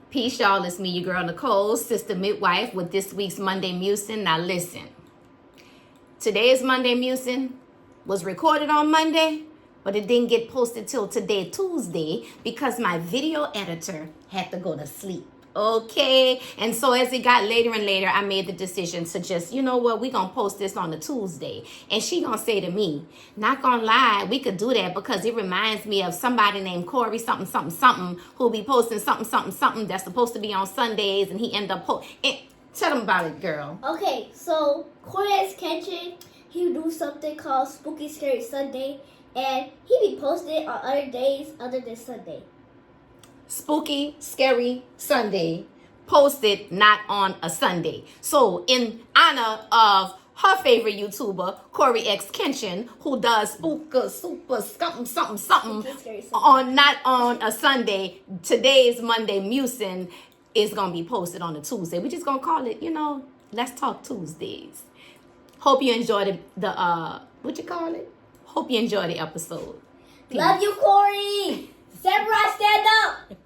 Peace, y'all. It's me, your girl Nicole, sister midwife, with this week's Monday Musing. Now listen, today's Monday Musing was recorded on Monday, but it didn't get posted till today, Tuesday, because my video editor had to go to sleep. Okay, and so as it got later and later, I made the decision to just, you know what, we gonna post this on a Tuesday. And she gonna say to me, not gonna lie, we could do that because it reminds me of somebody named Corey something something something who'll be posting something something something that's supposed to be on Sundays, and he end up tell them about it, girl. Okay, so Corey X Kenshin, he do something called Spooky Scary Sunday, and he be posting it on other days other than Sunday. Spooky, Scary Sunday, posted not on a Sunday. So in honor of her favorite YouTuber, Corey X Kenshin, who does spooka, super, something, not on a Sunday, today's Monday Musing is going to be posted on a Tuesday. We're just going to call it, Let's Talk Tuesdays. Hope you enjoyed what you call it? Hope you enjoyed the episode. Peace. Love you, Corey. Samurai, stand up.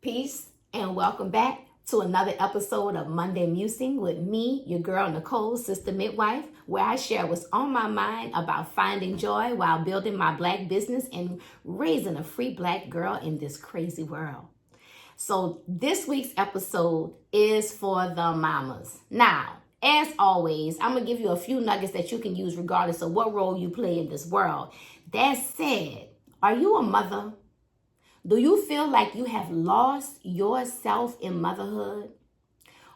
Peace and welcome back to another episode of Monday Musing with me, your girl Nicole, sister midwife, where I share what's on my mind about finding joy while building my Black business and raising a free Black girl in this crazy world. So this week's episode is for the mamas. Now, as always, I'm going to give you a few nuggets that you can use regardless of what role you play in this world. That said, are you a mother? Do you feel like you have lost yourself in motherhood?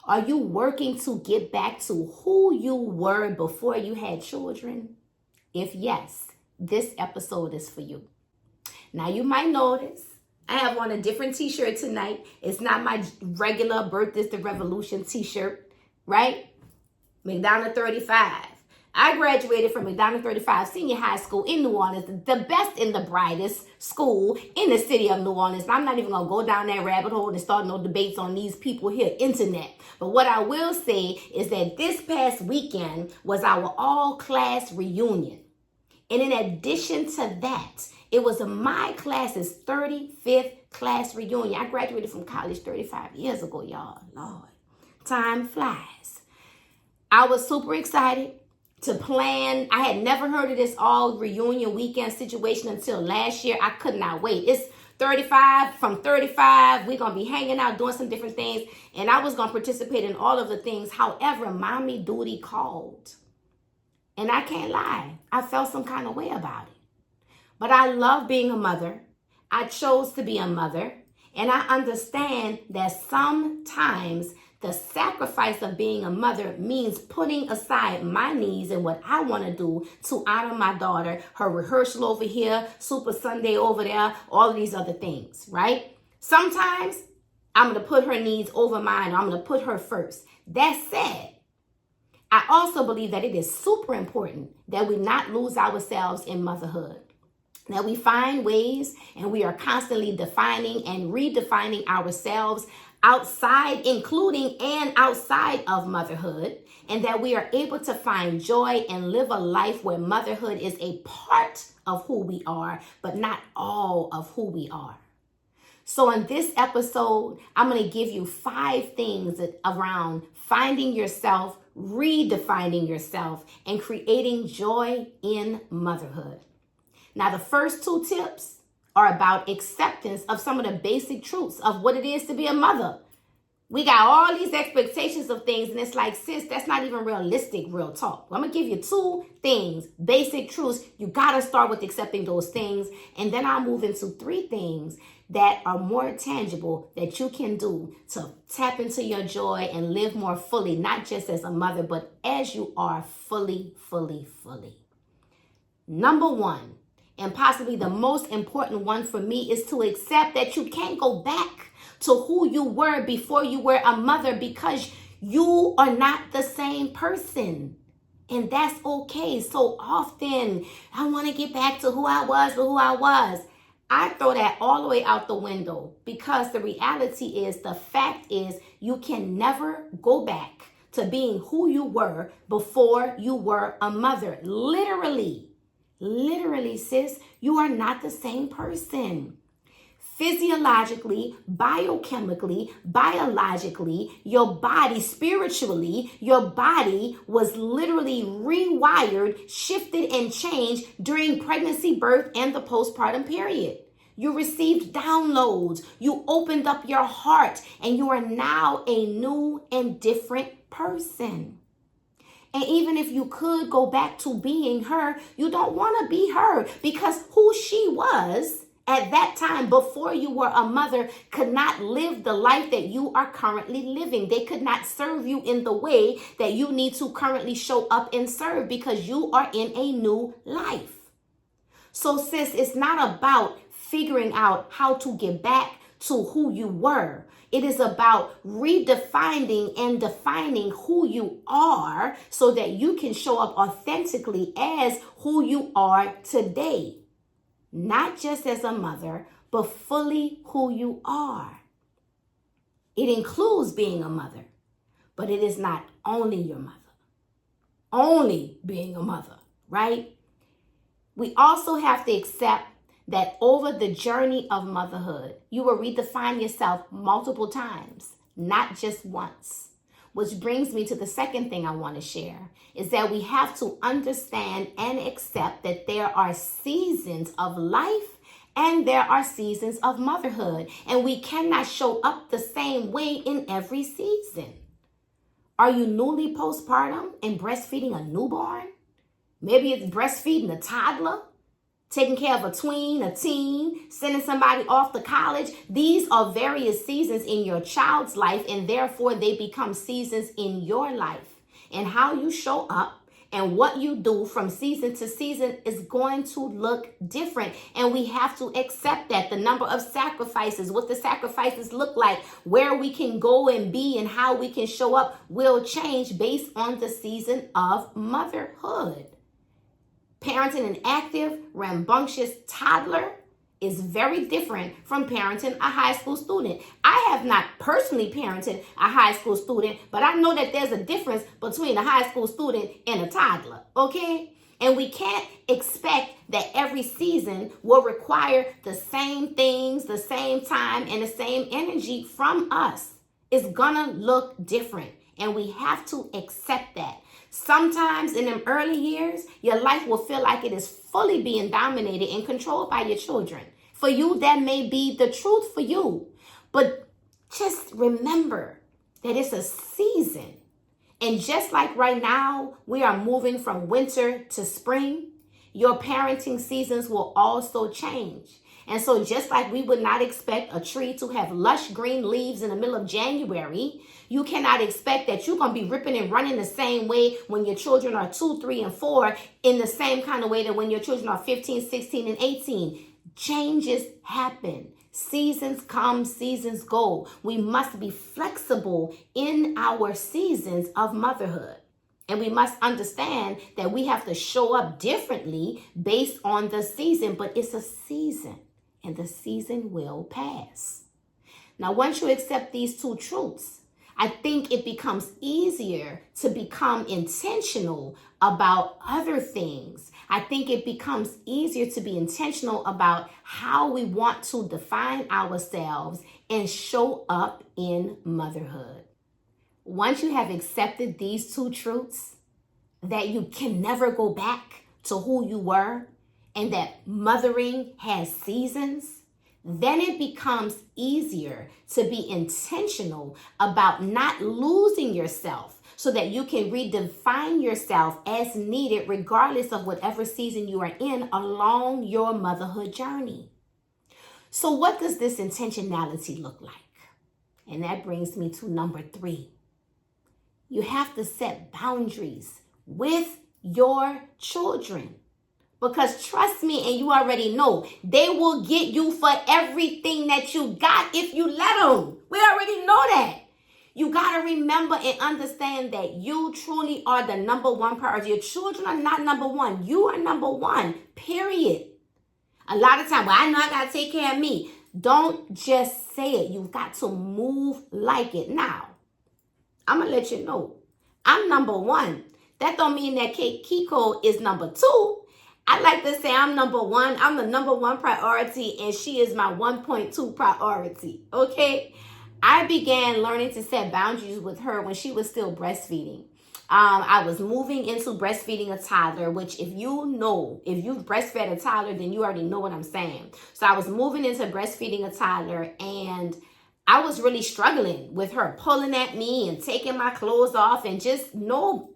Are you working to get back to who you were before you had children? If yes, this episode is for you. Now you might notice I have on a different t-shirt tonight. It's not my regular Birth is the Revolution t-shirt, right? McDonald 35. I graduated from McDonald 35 Senior High School in New Orleans, the best and the brightest school in the city of New Orleans. I'm not even going to go down that rabbit hole and start no debates on these people here, internet. But what I will say is that this past weekend was our all-class reunion. And in addition to that, it was my class's 35th class reunion. I graduated from college 35 years ago, y'all. Lord, time flies. I was super excited to plan. I had never heard of this all reunion weekend situation until last year. I could not wait. It's 35. From 35, we're going to be hanging out, doing some different things. And I was going to participate in all of the things. However, mommy duty called. And I can't lie, I felt some kind of way about it. But I love being a mother. I chose to be a mother. And I understand that sometimes the sacrifice of being a mother means putting aside my needs and what I want to do to honor my daughter, her rehearsal over here, Super Sunday over there, all of these other things, right? Sometimes I'm going to put her needs over mine. I'm going to put her first. That said, I also believe that it is super important that we not lose ourselves in motherhood. That we find ways and we are constantly defining and redefining ourselves outside, including and outside of motherhood, and that we are able to find joy and live a life where motherhood is a part of who we are, but not all of who we are. So in this episode, I'm going to give you 5 things around finding yourself, redefining yourself, and creating joy in motherhood. Now, the first 2 tips are about acceptance of some of the basic truths of what it is to be a mother. We got all these expectations of things, and it's like, sis, that's not even realistic, real talk. I'm going to give you 2 things, basic truths. You got to start with accepting those things, and then I'll move into 3 things that are more tangible that you can do to tap into your joy and live more fully, not just as a mother, but as you are fully. Number 1. And possibly the most important one for me is to accept that you can't go back to who you were before you were a mother because you are not the same person. And that's okay. So often I want to get back to who I was. I throw that all the way out the window because the reality is, the fact is, you can never go back to being who you were before you were a mother. Literally, sis, you are not the same person. Physiologically, biochemically, biologically, your body, spiritually, your body was literally rewired, shifted, and changed during pregnancy, birth, and the postpartum period. You received downloads. You opened up your heart, and you are now a new and different person. And even if you could go back to being her, you don't want to be her, because who she was at that time before you were a mother could not live the life that you are currently living. They could not serve you in the way that you need to currently show up and serve, because you are in a new life. So sis, it's not about figuring out how to get back to who you were. It is about redefining and defining who you are so that you can show up authentically as who you are today. Not just as a mother, but fully who you are. It includes being a mother, but it is not only your mother. Only being a mother, right? We also have to accept that over the journey of motherhood, you will redefine yourself multiple times, not just once. Which brings me to the second thing I want to share, is that we have to understand and accept that there are seasons of life and there are seasons of motherhood, and we cannot show up the same way in every season. Are you newly postpartum and breastfeeding a newborn? Maybe it's breastfeeding a toddler, taking care of a tween, a teen, sending somebody off to college. These are various seasons in your child's life, and therefore they become seasons in your life. And how you show up and what you do from season to season is going to look different. And we have to accept that. The number of sacrifices, what the sacrifices look like, where we can go and be, and how we can show up will change based on the season of motherhood. Parenting an active, rambunctious toddler is very different from parenting a high school student. I have not personally parented a high school student, but I know that there's a difference between a high school student and a toddler, okay? And we can't expect that every season will require the same things, the same time, and the same energy from us. It's gonna look different, and we have to accept that. Sometimes in them early years, your life will feel like it is fully being dominated and controlled by your children. For you, that may be the truth for you. But just remember that it's a season. And just like right now, we are moving from winter to spring, your parenting seasons will also change. And so just like we would not expect a tree to have lush green leaves in the middle of January, you cannot expect that you're going to be ripping and running the same way when your children are 2, 3, and 4, in the same kind of way that when your children are 15, 16, and 18. Changes happen. Seasons come, seasons go. We must be flexible in our seasons of motherhood. And we must understand that we have to show up differently based on the season, but it's a season, and the season will pass. Now, once you accept these two truths, I think it becomes easier to become intentional about other things. I think it becomes easier to be intentional about how we want to define ourselves and show up in motherhood. Once you have accepted these two truths, that you can never go back to who you were, and that mothering has seasons, then it becomes easier to be intentional about not losing yourself so that you can redefine yourself as needed regardless of whatever season you are in along your motherhood journey. So what does this intentionality look like? And that brings me to number 3. You have to set boundaries with your children. Because trust me, and you already know, they will get you for everything that you got if you let them. We already know that. You got to remember and understand that you truly are the number one priority. Your children are not number one. You are number one, period. A lot of time, well, I know I got to take care of me. Don't just say it. You've got to move like it. Now, I'm going to let you know, I'm number one. That don't mean that Kiko is number 2. I like to say I'm number one. I'm the number one priority, and she is my 1.2 priority. Okay? I began learning to set boundaries with her when she was still breastfeeding. I was moving into breastfeeding a toddler, which if you've breastfed a toddler, then you already know what I'm saying. So I was moving into breastfeeding a toddler, and I was really struggling with her pulling at me and taking my clothes off and just no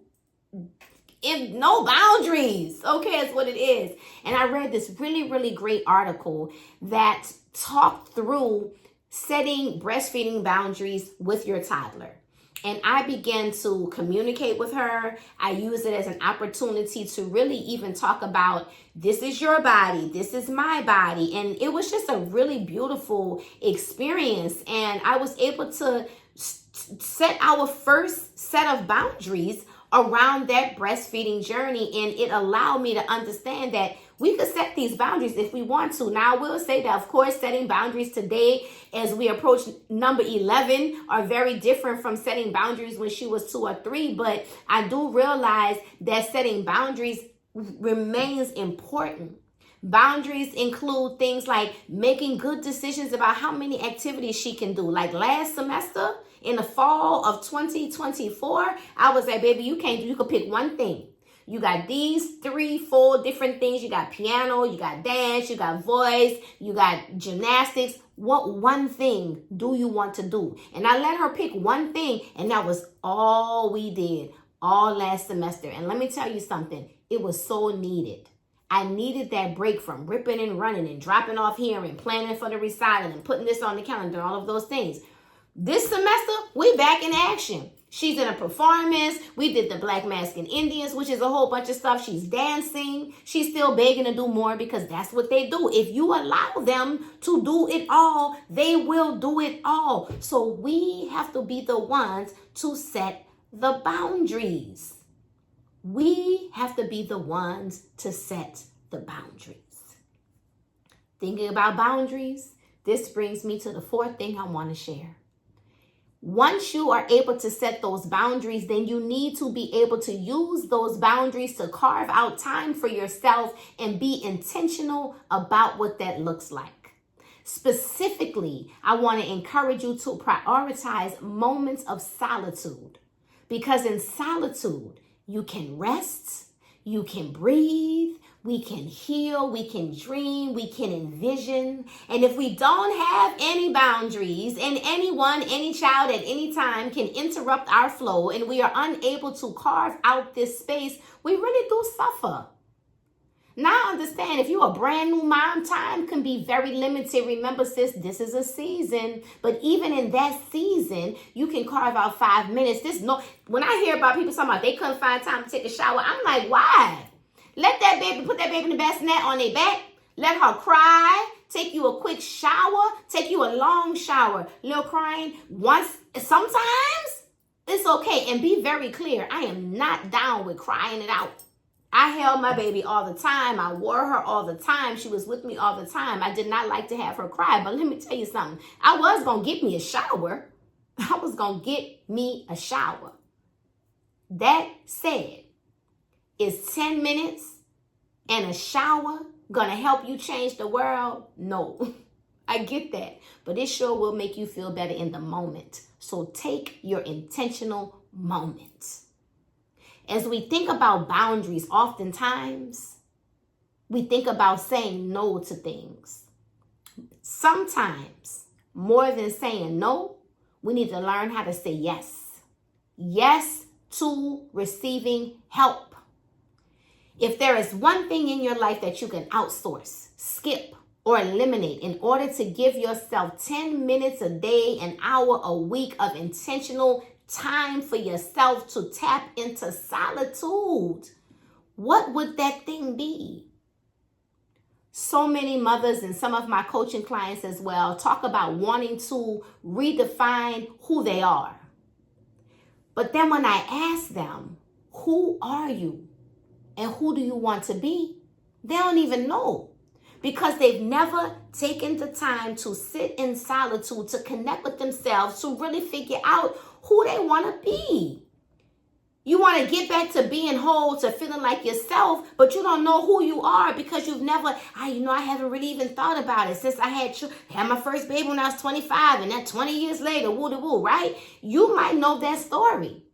boundaries. Okay, that's what it is. And I read this really, really great article that talked through setting breastfeeding boundaries with your toddler. And I began to communicate with her. I use it as an opportunity to really even talk about, this is your body, this is my body. And it was just a really beautiful experience. And I was able to set our first set of boundaries around that breastfeeding journey. And it allowed me to understand that we could set these boundaries if we want to. Now, I will say that, of course, setting boundaries today as we approach number 11 are very different from setting boundaries when she was 2 or 3. But I do realize that setting boundaries remains important. Boundaries include things like making good decisions about how many activities she can do. Like last semester, in the fall of 2024, I was like, baby, you could pick one thing. You got these 3, 4 different things. You got piano, you got dance, you got voice, you got gymnastics. What one thing do you want to do? And I let her pick one thing, and that was all we did all last semester. And let me tell you something, it was so needed. I needed that break from ripping and running and dropping off here and planning for the recital and putting this on the calendar, all of those things. This semester, we back in action. She's in a performance. We did the Black Mask and Indians, which is a whole bunch of stuff. She's dancing. She's still begging to do more because that's what they do. If you allow them to do it all, they will do it all. So we have to be the ones to set the boundaries. We have to be the ones to set the boundaries. Thinking about boundaries, this brings me to the 4th thing I want to share. Once you are able to set those boundaries, then you need to be able to use those boundaries to carve out time for yourself and be intentional about what that looks like. Specifically, I want to encourage you to prioritize moments of solitude, because in solitude, you can rest, you can breathe, we can heal, we can dream, we can envision. And if we don't have any boundaries, and anyone, any child at any time can interrupt our flow, and we are unable to carve out this space, we really do suffer. Now understand, if you're a brand new mom, time can be very limited. Remember, sis, this is a season. But even in that season, you can carve out 5 minutes. When I hear about people talking about they couldn't find time to take a shower, I'm like, why? Let that baby, put that baby in the bassinet on their back. Let her cry. Take you a quick shower. Take you a long shower. Little crying sometimes it's okay. And be very clear, I am not down with crying it out. I held my baby all the time. I wore her all the time. She was with me all the time. I did not like to have her cry. But let me tell you something. I was going to get me a shower. I was going to get me a shower. That said, is 10 minutes and a shower going to help you change the world? No. I get that. But it sure will make you feel better in the moment. So take your intentional moments. As we think about boundaries, oftentimes we think about saying no to things. Sometimes, more than saying no, we need to learn how to say yes. Yes to receiving help. If there is one thing in your life that you can outsource, skip, or eliminate in order to give yourself 10 minutes a day, an hour a week of intentional time for yourself to tap into solitude, what would that thing be? So many mothers and some of my coaching clients as well talk about wanting to redefine who they are. But then when I ask them, who are you and who do you want to be? They don't even know, because they've never taken the time to sit in solitude, to connect with themselves, to really figure out who they want to be. You want to get back to being whole, to feeling like yourself, but you don't know who you are because you've never, I haven't really even thought about it since I had my first baby when I was 25, and that 20 years later, woo-de-woo, right? You might know that story.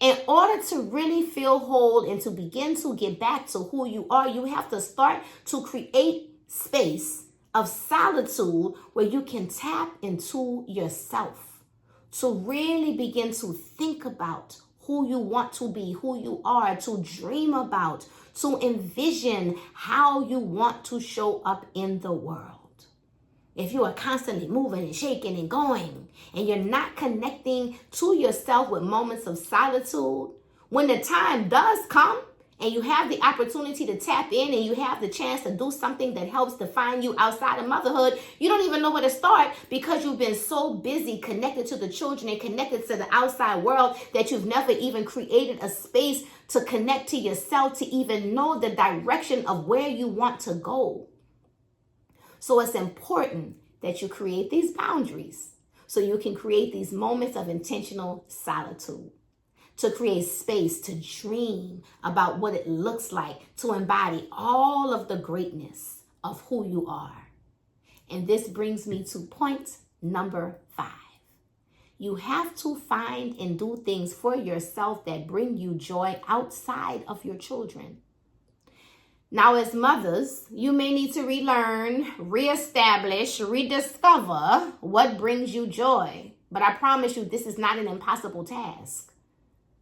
In order to really feel whole and to begin to get back to who you are, you have to start to create space of solitude where you can tap into yourself, to really begin to think about who you want to be, who you are, to dream about, to envision how you want to show up in the world. If you are constantly moving and shaking and going, and you're not connecting to yourself with moments of solitude, when the time does come and you have the opportunity to tap in and you have the chance to do something that helps define you outside of motherhood, you don't even know where to start because you've been so busy connected to the children and connected to the outside world that you've never even created a space to connect to yourself, to even know the direction of where you want to go. So it's important that you create these boundaries so you can create these moments of intentional solitude, to create space to dream about what it looks like to embody all of the greatness of who you are. And this brings me to point number 5. You have to find and do things for yourself that bring you joy outside of your children. Now, as mothers, you may need to relearn, reestablish, rediscover what brings you joy. But I promise you, this is not an impossible task.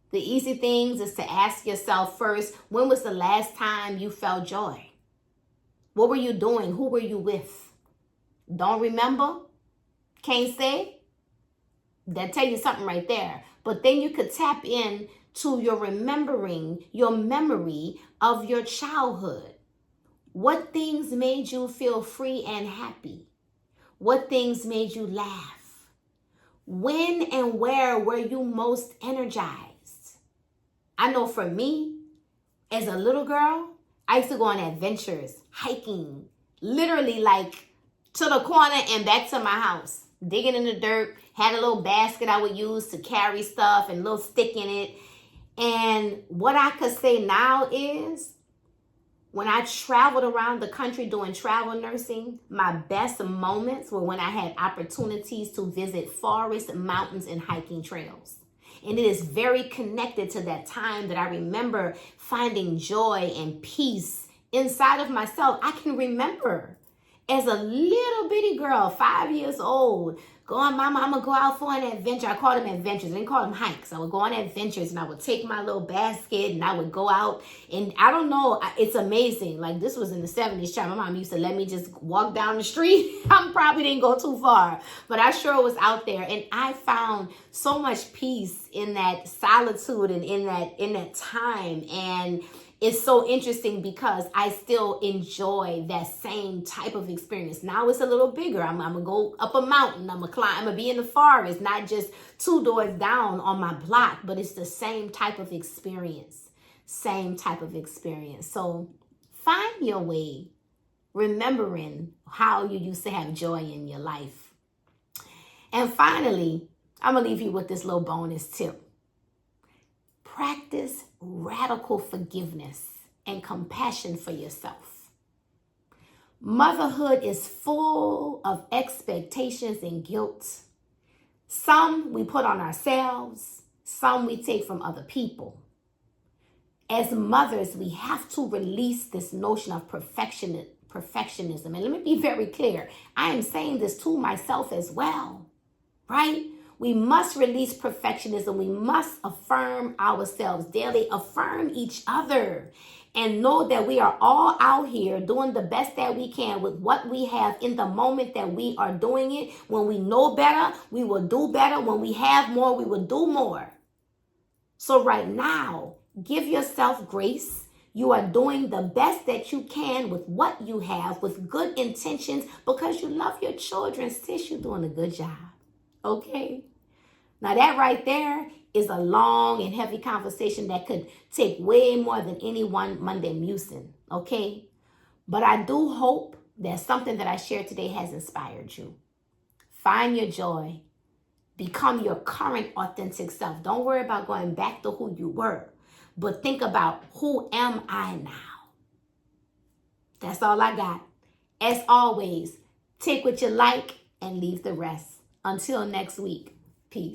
The easy things is to ask yourself first, when was the last time you felt joy? What were you doing? Who were you with? Don't remember? Can't say? That tell you something right there. But then you could tap in to your remembering, your memory of your childhood. What things made you feel free and happy? What things made you laugh? When and where were you most energized? I know for me, as a little girl, I used to go on adventures, hiking, literally like to the corner and back to my house, digging in the dirt, had a little basket I would use to carry stuff and a little stick in it. And what I could say now is, when I traveled around the country doing travel nursing, my best moments were when I had opportunities to visit forests, mountains, and hiking trails. And it is very connected to that time that I remember finding joy and peace inside of myself. I can remember as a little bitty girl, 5 years old, going, Mama, I'm going to go out for an adventure. I called them adventures. I didn't call them hikes. I would go on adventures and I would take my little basket and I would go out. And I don't know, it's amazing. Like, this was in the 70s, child. My mom used to let me just walk down the street. I probably didn't go too far, but I sure was out there. And I found so much peace in that solitude and in that time. And it's so interesting because I still enjoy that same type of experience. Now it's a little bigger. I'm going to go up a mountain. I'm going to climb. I'm going to be in the forest, not just 2 doors down on my block, but it's the same type of experience. Same type of experience. So find your way, remembering how you used to have joy in your life. And finally, I'm going to leave you with this little bonus tip. Practice radical forgiveness and compassion for yourself. Motherhood is full of expectations and guilt. Some we put on ourselves, some we take from other people. As mothers, we have to release this notion of perfectionism. And let me be very clear. I am saying this to myself as well, right? We must release perfectionism. We must affirm ourselves daily, affirm each other, and know that we are all out here doing the best that we can with what we have in the moment that we are doing it. When we know better, we will do better. When we have more, we will do more. So right now, give yourself grace. You are doing the best that you can with what you have, with good intentions, because you love your children. Sis, you're doing a good job. Okay? Now that right there is a long and heavy conversation that could take way more than any one Monday musing, okay? But I do hope that something that I shared today has inspired you. Find your joy. Become your current authentic self. Don't worry about going back to who you were, but think about, who am I now? That's all I got. As always, take what you like and leave the rest. Until next week, peace.